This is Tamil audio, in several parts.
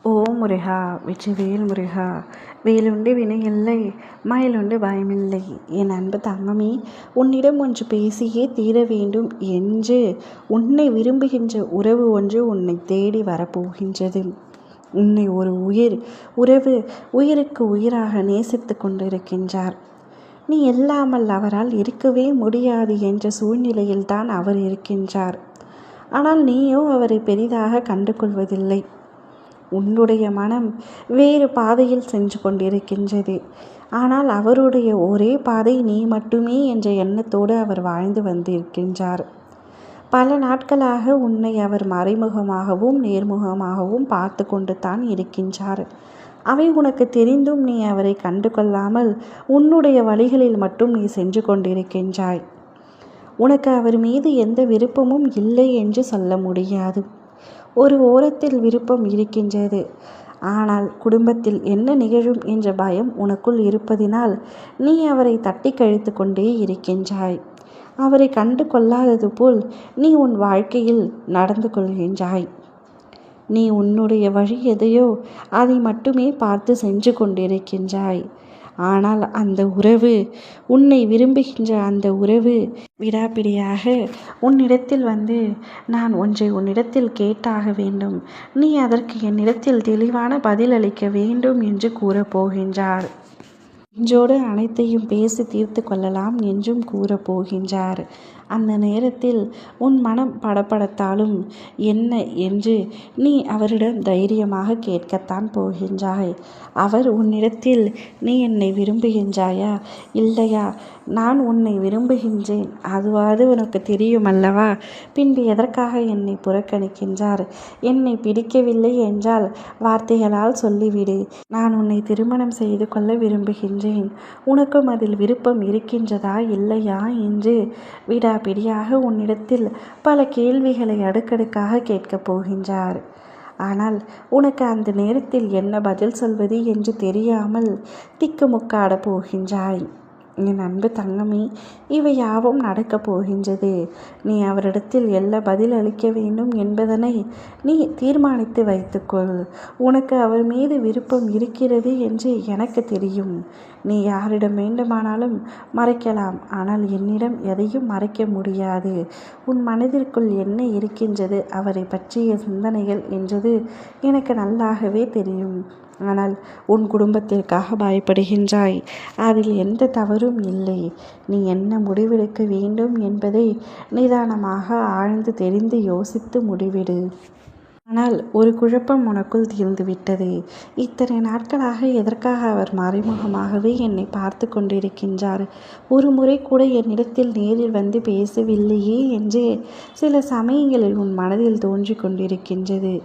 ஓ முருகா, வெற்றிவேல் முருகா. வேலுண்டு வினையில்லை, மயிலுண்டு பயமில்லை. என் அன்பு தங்கமே, உன்னிடம் ஒன்று பேசியே தீர வேண்டும் என்று உன்னை விரும்புகின்ற உறவு ஒன்று உன்னை தேடி வரப்போகின்றது. உன்னை ஒரு உறவு உயிருக்கு உயிராக நேசித்து கொண்டிருக்கின்றார். நீ இல்லாமல் அவரால் இருக்கவே முடியாது என்ற சூழ்நிலையில்தான் அவர் இருக்கின்றார். ஆனால் நீயோ அவரை பெரிதாக கண்டு கொள்வதில்லை. உன்னுடைய மனம் வேறு பாதையில் சென்று கொண்டிருக்கின்றது. ஆனால் அவருடைய ஒரே பாதை நீ மட்டுமே என்ற எண்ணத்தோடு அவர் வாழ்ந்து வந்திருக்கின்றார். பல நாட்களாக உன்னை அவர் மறைமுகமாகவும் நேர்முகமாகவும் பார்த்து கொண்டு தான் இருக்கின்றார். அவை உனக்கு தெரிந்தும் நீ அவரை கண்டு கொள்ளாமல் உன்னுடைய வழிகளில் மட்டும் நீ சென்று கொண்டிருக்கின்றாய். உனக்கு அவர் மீது எந்த விருப்பமும் இல்லை என்று சொல்ல முடியாது. ஒரு ஓரத்தில் விருப்பம் இருக்கின்றது. ஆனால் குடும்பத்தில் என்ன நிகழும் என்ற பயம் உனக்குள் இருப்பதினால் நீ அவரை தட்டி கழித்து கொண்டே இருக்கின்றாய். அவரை கண்டு கொள்ளாதது போல் நீ உன் வாழ்க்கையில் நடந்து கொள்கின்றாய். நீ உன்னுடைய வழி எதையோ அதை மட்டுமே பார்த்து சென்று கொண்டிருக்கின்றாய். ஆனால் அந்த உறவு, உன்னை விரும்புகின்ற அந்த உறவு விடாப்பிடியாக உன்னிடத்தில் வந்து, நான் ஒன்றை உன்னிடத்தில் கேட்டாக வேண்டும், நீ அதற்கு என்னிடத்தில் தெளிவான பதில் அளிக்க வேண்டும் என்று கூறப்போகின்றார். இன்றோடு அனைத்தையும் பேசி தீர்த்து கொள்ளலாம் என்றும் கூறப்போகின்றார். அந்த நேரத்தில் உன் மனம் படபடத்தாலும் என்ன என்று நீ அவரிடம் தைரியமாக கேட்கத்தான் போகின்றாய். அவர் உன்னிடத்தில், நீ என்னை விரும்புகின்றாயா இல்லையா, நான் உன்னை விரும்புகின்றேன், அதுவாது உனக்கு தெரியும் அல்லவா, பின்பு எதற்காக என்னை புறக்கணிக்கின்றார், என்னை பிடிக்கவில்லை என்றால் வார்த்தைகளால் சொல்லிவிடு, நான் உன்னை திருமணம் செய்து கொள்ள விரும்புகின்றேன், உனக்கும் அதில் விருப்பம் இருக்கின்றதா இல்லையா என்று விடாபிடியாக உன்னிடத்தில் பல கேள்விகளை அடுக்கடுக்காக கேட்கப் போகின்றார். ஆனால் உனக்கு அந்த நேரத்தில் என்ன பதில் சொல்வது என்று தெரியாமல் திக்குமுக்காட போகின்றாய். என் அன்பு தங்கமே, இவை யாவும் நடக்கப் போகின்றது. நீ அவரிடத்தில் என்ன பதில் அளிக்க வேண்டும் என்பதனை நீ தீர்மானித்து வைத்துக்கொள். உனக்கு அவர் மீது விருப்பம் இருக்கிறது என்று எனக்கு தெரியும். நீ யாரிடம் வேண்டுமானாலும் மறைக்கலாம், ஆனால் என்னிடம் எதையும் மறைக்க முடியாது. உன் மனதிற்குள் என்ன இருக்கின்றது, அவரை பற்றிய சிந்தனைகள் என்றது எனக்கு நல்லாகவே தெரியும். ஆனால் உன் குடும்பத்திற்காக பயப்படுகின்றாய். அதில் எந்த தவறும் இல்லை. நீ என்ன முடிவெடுக்க வேண்டும் என்பதை நிதானமாக ஆழ்ந்து தெரிந்து யோசித்து முடிவெடு. ஆனால் ஒரு குழப்பம் உனக்குள் தீர்ந்துவிட்டது. இத்தனை நாட்களாக எதற்காக அவர் மறைமுகமாகவே என்னை பார்த்து கொண்டிருக்கின்றார், ஒரு முறை கூட என்னிடத்தில் நேரில் வந்து பேசவில்லையே என்று சில சமயங்களில் உன் மனதில் தோன்றி கொண்டிருக்கின்றது.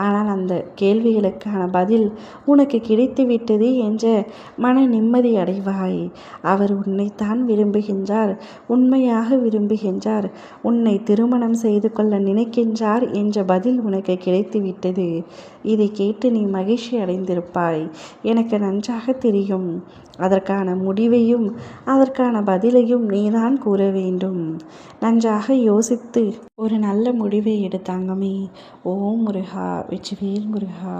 ஆனால் அந்த கேள்விகளுக்கான பதில் உனக்கு கிடைத்துவிட்டது என்ற மன நிம்மதி அடைவாய். அவர் உன்னைத்தான் விரும்புகின்றார், உண்மையாக விரும்புகின்றார், உன்னை திருமணம் செய்து கொள்ள நினைக்கின்றார் என்ற பதில் உனக்கு கிடைத்துவிட்டது. இதை கேட்டு நீ மகிழ்ச்சி அடைந்திருப்பாய், எனக்கு நன்றாக தெரியும். அதற்கான முடிவையும் அதற்கான பதிலையும் நீதான் கூற வேண்டும். நன்றாக யோசித்து ஒரு நல்ல முடிவை எடு தங்கமே. ஓம் முருகா, வெற்றிவேல் முருகா.